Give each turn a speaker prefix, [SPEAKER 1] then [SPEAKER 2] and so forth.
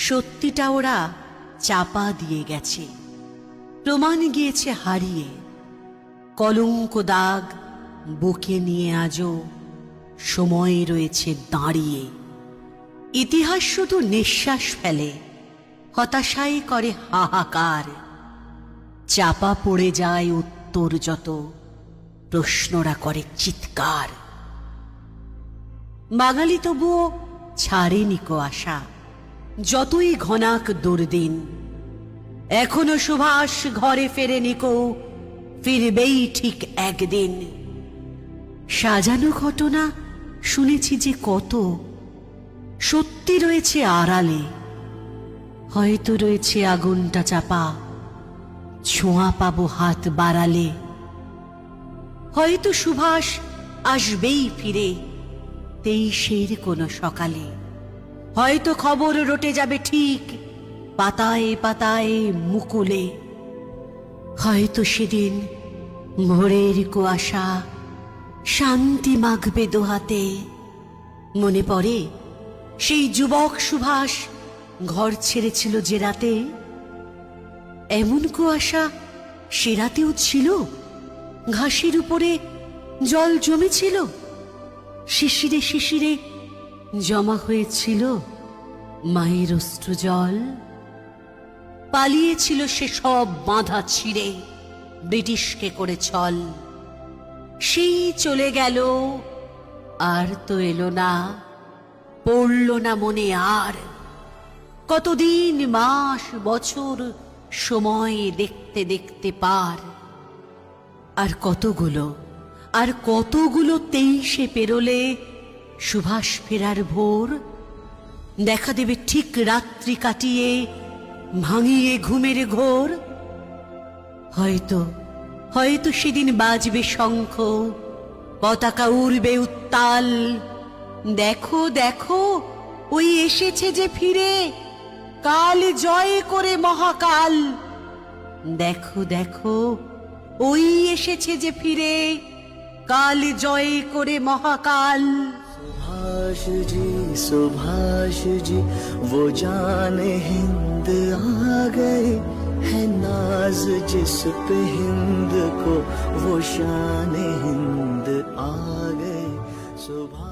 [SPEAKER 1] সত্যিটা ওরা চাপা দিয়ে গেছে, প্রমাণ গিয়েছে হারিয়ে। কলঙ্ক দাগ বুকে নিয়ে আজও সময় রয়েছে দাঁড়িয়ে। ইতিহাস শুধু নিঃশ্বাস ফেলে, হতাশাই করে হাহাকার। চাপা পড়ে যায় উত্তর যত, প্রশ্নরা করে চিৎকার। বাঙালি তবুও ছাড়েনি কো আশা, যতই ঘনাক দুর্দিন। এখনো সুভাষ ঘরে ফেরেনি কো, ফিরবেই ঠিক একদিন। সাজানো ঘটনা শুনেছি যে কত, সত্যি রয়েছে আড়ালে। হয়তো রয়েছে আগুনটা চাপা, ছোঁয়া পাবো হাত বাড়ালে। হয়তো সুভাষ আসবেই ফিরে 23-এর কোনো সকালে। হয়তো খবর রটে যাবে ঠিক পাতায় পাতায় মুকুলে। হয়তো সেদিন ভোরের কুয়াশা শান্তি মাখবে দোহাতে। মনে পড়ে সেই যুবক সুভাষ ঘর ছেড়েছিল যে রাতে। এমন কুয়াশা সে রাতেও ছিল, ঘাসের উপরে জল জমেছিল। শিশিরে শিশিরে জমা হয়েছিল মায়ের অশ্রু জল। পালিয়েছিল সে সব বাঁধা ছিঁড়ে, ব্রিটিশকে করে ছল। সেই চলে গেল, আর তো এলো না, পড়ল না মনে আর। কতদিন মাস বছর সময় দেখতে দেখতে পার। আর কতগুলো 23-এ পেরোলে সুভাষ ফেরার ভোর। দেখা দেবে ঠিক রাত্রি কাটিয়ে, ভাঙিয়ে ঘুমের ঘোর। হয়তো সেদিন বাজবে শঙ্খ, পতাকা উড়বে উত্তাল। দেখো দেখো ওই এসেছে যে ফিরে, কাল জয় করে মহাকাল। দেখো দেখো ওই এসেছে যে ফিরে, কাল জয় করে মহাকাল।
[SPEAKER 2] सुभाष जी वो जाने हिंद आ गए, है नाज जिस पे हिंद को वो शान हिंद आ गए। सुभाष